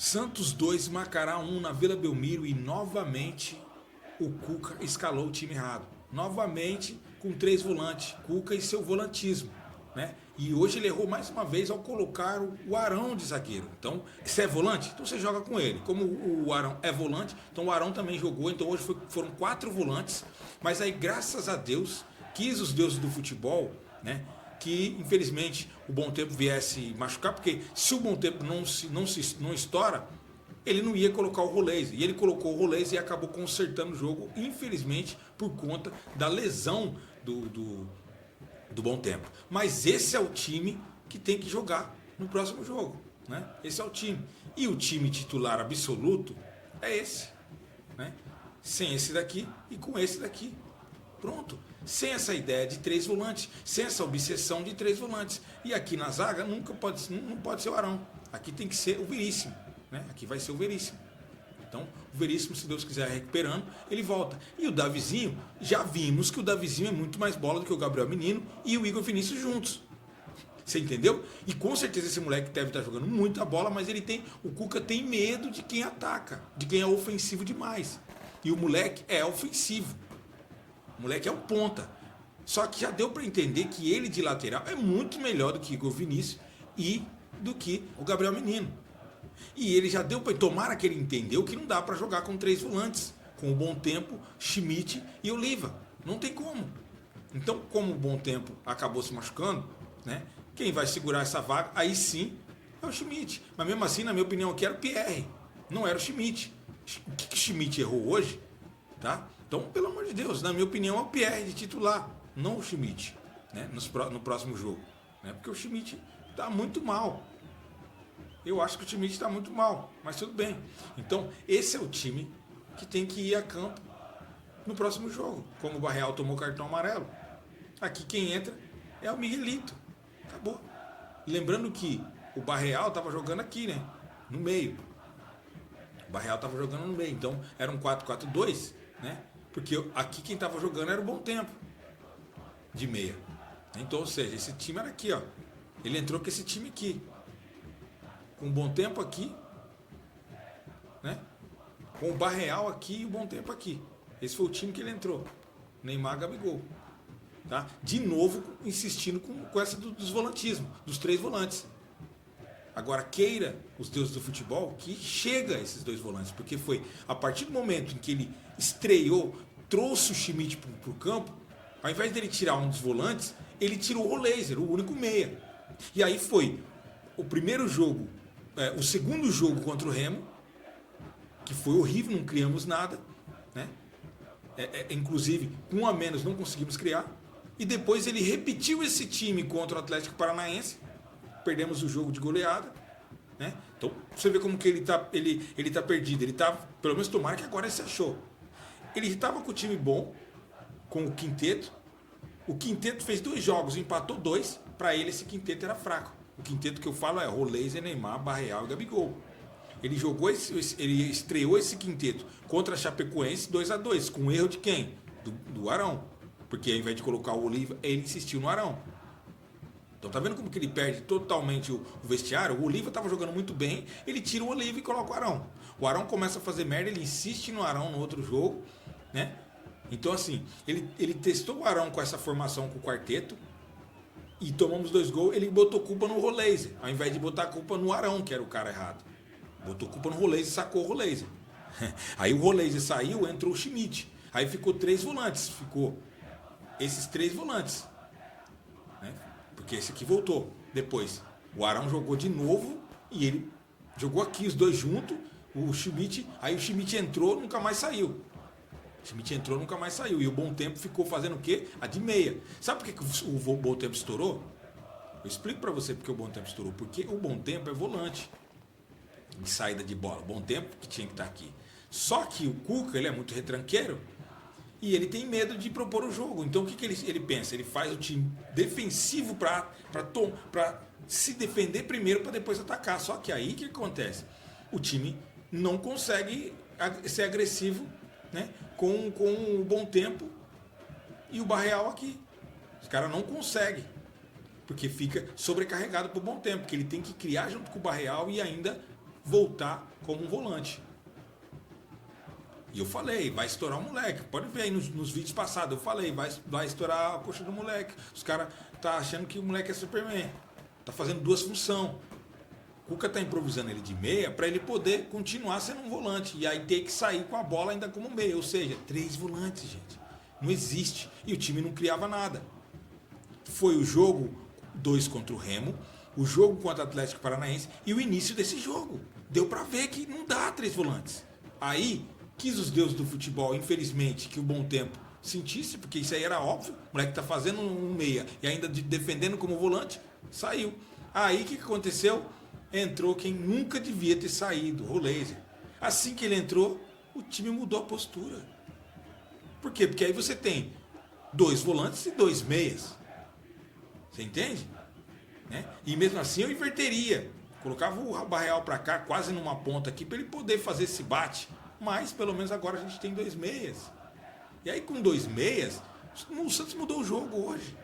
Santos 2, Macará 1 na Vila Belmiro e novamente o Cuca escalou o time errado. Novamente com 3 volantes, Cuca e seu volantismo, né? E hoje ele errou mais uma vez ao colocar o Arão de zagueiro. Então, se é volante, então você joga com ele. Como o Arão é volante, então o Arão também jogou. Então hoje foram 4 volantes. Mas aí, graças a Deus, quis os deuses do futebol, né? Que infelizmente o Bom Tempo viesse machucar, porque se o Bom Tempo não estoura, ele não ia colocar o Roleze. E ele colocou o Roleze e acabou consertando o jogo, infelizmente, por conta da lesão do Bom Tempo. Mas esse é o time que tem que jogar no próximo jogo, né? Esse é o time. E o time titular absoluto é esse, né? Sem esse daqui e com esse daqui. Pronto. Sem essa ideia de 3 volantes, sem essa obsessão de 3 volantes. E aqui na zaga não pode ser o Arão. Aqui tem que ser o Veríssimo, né? Aqui vai ser o Veríssimo. Então, o Veríssimo, se Deus quiser recuperando, ele volta. E o Davizinho, já vimos que o Davizinho é muito mais bola do que o Gabriel Menino e o Igor Vinícius juntos. Você entendeu? E com certeza esse moleque deve estar jogando muita bola, mas o Cuca tem medo de quem ataca, de quem é ofensivo demais. E o moleque é ofensivo. O moleque é um ponta. Só que já deu para entender que ele de lateral é muito melhor do que o Igor Vinícius e do que o Gabriel Menino. E ele já deu para... Tomara que ele entendeu que não dá para jogar com 3 volantes. Com o Bom Tempo, Schmidt e Oliva. Não tem como. Então, como o Bom Tempo acabou se machucando, né? Quem vai segurar essa vaga, aí sim, é o Schmidt. Mas mesmo assim, na minha opinião, aqui era o Pierre. Não era o Schmidt. O que o Schmidt errou hoje, tá? Então, pelo amor de Deus, na minha opinião, é o Pierre de titular, não o Schmidt, né? No próximo jogo. Né? Porque o Schmidt está muito mal. Eu acho que o Schmidt está muito mal, mas tudo bem. Então, esse é o time que tem que ir a campo no próximo jogo. Como o Barreal tomou cartão amarelo, aqui quem entra é o Miguelito. Acabou. Lembrando que o Barreal estava jogando aqui, né? No meio. O Barreal estava jogando no meio. Então, era um 4-4-2, né? Porque aqui quem estava jogando era o Bom Tempo. De meia. Então, ou seja, esse time era aqui, ó. Ele entrou com esse time aqui. Com o Bom Tempo aqui, né? Com o Barreal aqui e o Bom Tempo aqui. Esse foi o time que ele entrou. Neymar, Gabigol. Tá? De novo, insistindo com essa dos volantismo, dos 3 volantes. Agora, queira os deuses do futebol que chega a esses 2 volantes, porque foi a partir do momento em que ele estreou, trouxe o Schmidt para o campo, ao invés dele tirar um dos volantes, ele tirou o Rolleiser, o único meia. E aí foi o primeiro jogo, o segundo jogo contra o Remo, que foi horrível, não criamos nada, né? Inclusive, com 1 a menos não conseguimos criar. E depois ele repetiu esse time contra o Atlético Paranaense, perdemos o jogo de goleada, né? Então você vê como que ele tá perdido. Ele tá, pelo menos tomara que agora ele se achou. Ele estava com o time bom, com o quinteto. O quinteto fez 2 jogos, empatou 2. Para ele esse quinteto era fraco. O quinteto que eu falo é Rolleiser, Neymar, Barreal e Gabigol. Ele ele estreou esse quinteto contra a Chapecoense 2-2, com erro de quem? Do Arão. Porque ao invés de colocar o Oliva, ele insistiu no Arão. Então tá vendo como que ele perde totalmente o vestiário? O Oliva estava jogando muito bem, ele tira o Oliva e coloca o Arão. O Arão começa a fazer merda, ele insiste no Arão no outro jogo, né? Então assim, ele testou o Arão com essa formação com o quarteto e tomamos 2 gols, ele botou culpa no Rolleiser, ao invés de botar culpa no Arão, que era o cara errado. Botou culpa no Rolleiser e sacou o Rolleiser. Aí o Rolleiser saiu, entrou o Schmidt. Aí ficou 3 volantes, ficou esses 3 volantes, né? Porque esse aqui voltou. Depois o Arão jogou de novo e ele jogou aqui os 2 juntos. O Schmidt, aí o Schmidt entrou, nunca mais saiu. O Schmidt entrou, nunca mais saiu. E o Bom Tempo ficou fazendo o quê? A de meia. Sabe por que o Bom Tempo estourou? Eu explico pra você porque o Bom Tempo estourou. Porque o Bom Tempo é volante de saída de bola. Bom Tempo que tinha que estar aqui. Só que o Cuca, ele é muito retranqueiro e ele tem medo de propor o jogo. Então o que ele pensa? Ele faz o time defensivo para se defender primeiro para depois atacar. Só que aí o que acontece? O time não consegue ser agressivo, né, com o Bom Tempo e o Barreal aqui. Os caras não conseguem, porque fica sobrecarregado por Bom Tempo, porque ele tem que criar junto com o Barreal e ainda voltar como um volante. E eu falei, vai estourar o moleque. Pode ver aí nos vídeos passados, eu falei, vai estourar a coxa do moleque. Os caras tá achando que o moleque é Superman. Tá fazendo duas funções. O Cuca tá improvisando ele de meia para ele poder continuar sendo um volante. E aí ter que sair com a bola ainda como meia. Ou seja, 3 volantes, gente. Não existe. E o time não criava nada. Foi o jogo 2 contra o Remo, o jogo contra o Atlético Paranaense e o início desse jogo. Deu para ver que não dá 3 volantes. Aí quis os deuses do futebol, infelizmente, que o Bom Tempo sentisse, porque isso aí era óbvio. O moleque tá fazendo um meia e ainda defendendo como volante, saiu. Aí o que aconteceu? Entrou quem nunca devia ter saído, o Laser. Assim que ele entrou, o time mudou a postura. Por quê? Porque aí você tem 2 volantes e 2 meias. Você entende? Né? E mesmo assim eu inverteria. Colocava o Barreal para cá, quase numa ponta aqui, para ele poder fazer esse bate. Mas pelo menos agora a gente tem 2 meias. E aí com 2 meias, o Santos mudou o jogo hoje.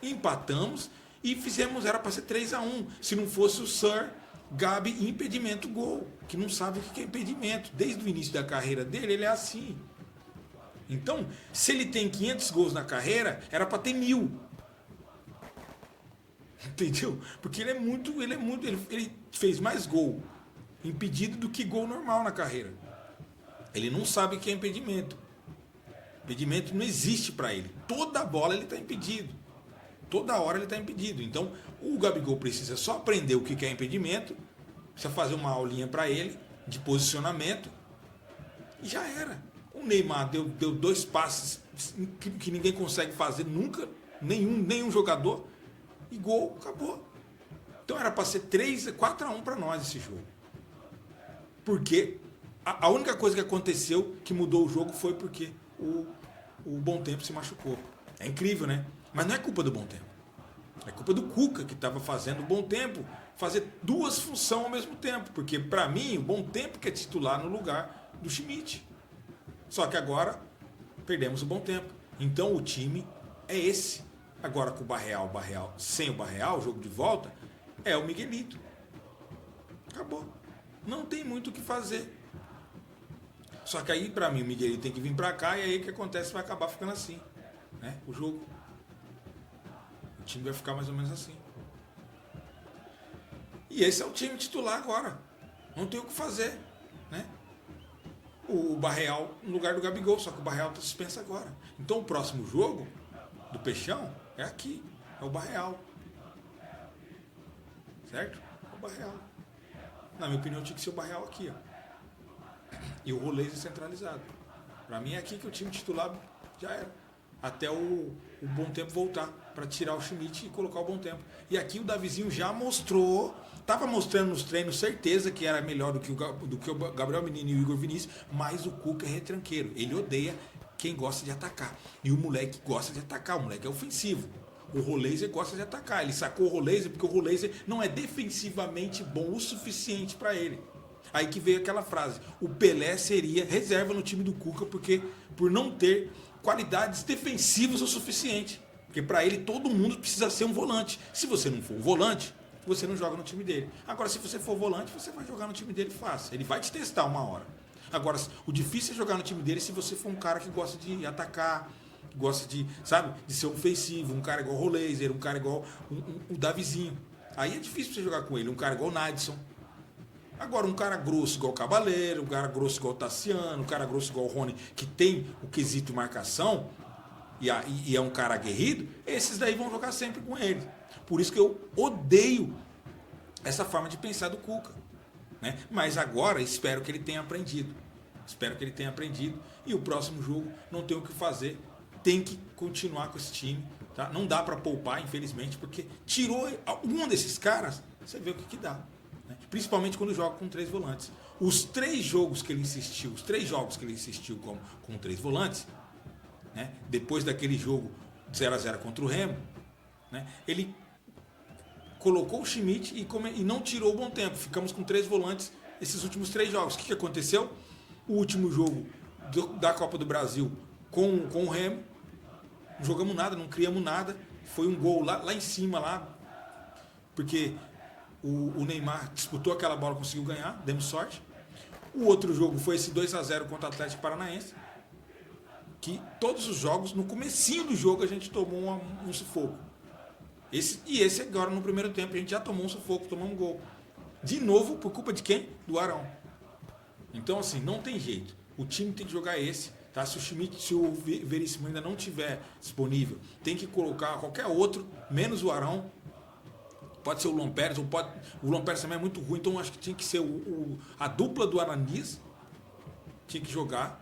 Empatamos e fizemos, era para ser 3-1. Se não fosse o Sir Gabi impedimento gol. Que não sabe o que é impedimento. Desde o início da carreira dele, ele é assim. Então, se ele tem 500 gols na carreira, era para ter 1000. Entendeu? Porque ele fez mais gol impedido do que gol normal na carreira. Ele não sabe o que é impedimento. Impedimento não existe para ele. Toda bola ele está impedido. Toda hora ele está impedido. Então, o Gabigol precisa só aprender o que é impedimento, precisa fazer uma aulinha para ele de posicionamento e já era. O Neymar deu 2 passes que ninguém consegue fazer nunca, nenhum jogador, e gol, acabou. Então era para ser 4-1 para nós esse jogo. Porque a única coisa que aconteceu que mudou o jogo foi porque o Bom Tempo se machucou. É incrível, né? Mas não é culpa do Bom Tempo. É culpa do Cuca, que estava fazendo o Bom Tempo fazer 2 funções ao mesmo tempo. Porque, para mim, o Bom Tempo que é titular no lugar do Schmidt. Só que agora perdemos o Bom Tempo. Então o time é esse. Agora com o Barreal, sem o Barreal, o jogo de volta, é o Miguelito. Acabou. Não tem muito o que fazer. Só que aí, para mim, o Miguelito tem que vir para cá e aí o que acontece vai acabar ficando assim. Né? O jogo. O time vai ficar mais ou menos assim. E esse é o time titular agora. Não tem o que fazer. Né? O Barreal no lugar do Gabigol, só que o Barreal está suspenso agora. Então o próximo jogo do Peixão é aqui. É o Barreal. Certo? É o Barreal. Na minha opinião, tinha que ser o Barreal aqui. Ó. E o Rolês centralizado. Para mim é aqui que o time titular já era. Até o Bom Tempo voltar para tirar o Schmidt e colocar o Bom Tempo. E aqui o Davizinho já mostrou, estava mostrando nos treinos certeza que era melhor do que o Gabriel Menino e o Igor Vinícius, mas o Cuca é retranqueiro. Ele odeia quem gosta de atacar. E o moleque gosta de atacar, o moleque é ofensivo. O Roleiser gosta de atacar. Ele sacou o Roleiser porque o Roleiser não é defensivamente bom o suficiente para ele. Aí que veio aquela frase: o Pelé seria reserva no time do Cuca porque por não ter qualidades defensivas o suficiente. Porque para ele todo mundo precisa ser um volante. Se você não for um volante, você não joga no time dele. Agora, se você for volante, você vai jogar no time dele fácil. Ele vai te testar uma hora. Agora, o difícil é jogar no time dele se você for um cara que gosta de atacar, que gosta de, sabe, de ser ofensivo, um cara igual o Roleiser, um cara igual o Davizinho. Aí é difícil você jogar com ele, um cara igual o Nadson. Agora, um cara grosso igual o Cabaleiro, um cara grosso igual o Tassiano, um cara grosso igual o Rony, que tem o quesito marcação e é um cara aguerrido, esses daí vão jogar sempre com ele. Por isso que eu odeio essa forma de pensar do Cuca. Né? Mas agora espero que ele tenha aprendido. Espero que ele tenha aprendido. E o próximo jogo não tem o que fazer. Tem que continuar com esse time. Tá? Não dá para poupar, infelizmente, porque tirou algum desses caras, você vê o que dá. Principalmente quando joga com 3 volantes. Os 3 jogos que ele insistiu, com 3 volantes, né? Depois daquele jogo 0-0 contra o Remo, né? Ele colocou o Schmidt e não tirou o Bom Tempo. Ficamos com 3 volantes esses últimos 3 jogos. O que aconteceu? O último jogo da Copa do Brasil com o Remo, não jogamos nada, não criamos nada. Foi um gol lá em cima, lá, porque o Neymar disputou aquela bola, conseguiu ganhar, demos sorte. O outro jogo foi esse 2-0 contra o Atlético Paranaense, que todos os jogos, no comecinho do jogo, a gente tomou um sufoco. Esse agora no primeiro tempo, a gente já tomou um sufoco, tomou um gol. De novo, por culpa de quem? Do Arão. Então, assim, não tem jeito. O time tem que jogar esse. Tá? Se o Veríssimo ainda não tiver disponível, tem que colocar qualquer outro, menos o Arão. Pode ser o Luan Pérez, o Luan Pérez também é muito ruim, então acho que tinha que ser a dupla do Aranis, tinha que jogar.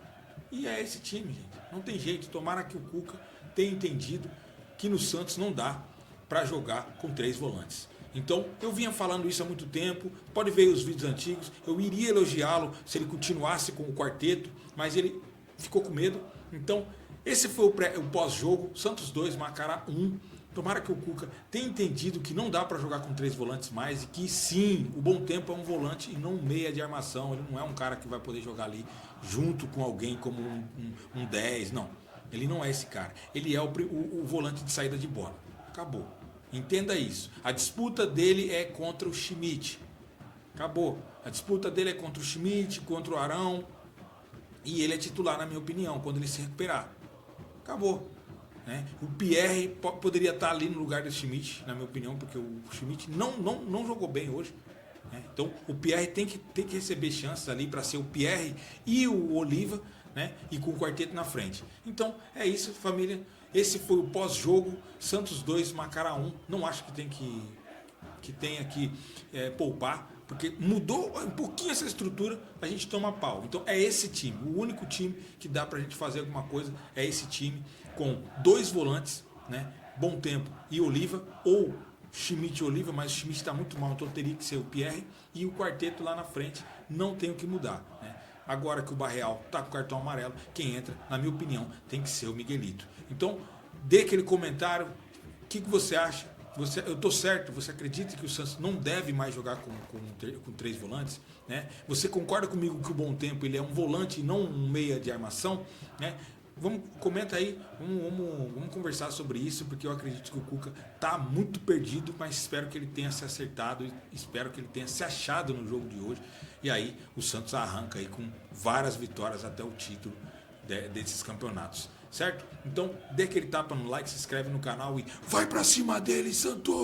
E é esse time, gente. Não tem jeito. Tomara que o Cuca tenha entendido que no Santos não dá para jogar com 3 volantes. Então, eu vinha falando isso há muito tempo, pode ver os vídeos antigos, eu iria elogiá-lo se ele continuasse com o quarteto, mas ele ficou com medo. Então, esse foi o pós-jogo, Santos 2, Macará 1. Tomara que o Cuca tenha entendido que não dá para jogar com 3 volantes mais e que sim, o Bom Tempo é um volante e não um meia de armação. Ele não é um cara que vai poder jogar ali junto com alguém como um 10, não. Ele não é esse cara. Ele é o volante de saída de bola. Acabou. Entenda isso. A disputa dele é contra o Schmidt. Acabou. A disputa dele é contra o Schmidt, contra o Arão. E ele é titular, na minha opinião, quando ele se recuperar. Acabou. Né? O Pierre poderia estar ali no lugar do Schmidt, na minha opinião, porque o Schmidt não jogou bem hoje. Né? Então o Pierre tem que receber chances ali para ser o Pierre e o Oliva, né? E com o quarteto na frente. Então é isso, família. Esse foi o pós-jogo, Santos 2, Macará 1. Não acho que tenha que poupar, porque mudou um pouquinho essa estrutura, a gente toma pau. Então é esse time, o único time que dá pra gente fazer alguma coisa é esse time, com 2 volantes, né? Bom Tempo e Oliva, ou Schmidt e Oliva, mas o Schmidt está muito mal, então teria que ser o Pierre, e o quarteto lá na frente não tem o que mudar, né? Agora que o Barreal está com o cartão amarelo, quem entra, na minha opinião, tem que ser o Miguelito. Então, dê aquele comentário, o que você acha? Eu estou certo? Você acredita que o Santos não deve mais jogar com 3 volantes? Né? Você concorda comigo que o Bom Tempo ele é um volante e não um meia de armação? Né? Comenta aí, vamos conversar sobre isso, porque eu acredito que o Cuca está muito perdido, mas espero que ele tenha se acertado, espero que ele tenha se achado no jogo de hoje. E aí o Santos arranca aí com várias vitórias até o título desses campeonatos, certo? Então dê aquele tapa no like, se inscreve no canal e vai pra cima dele, Santos!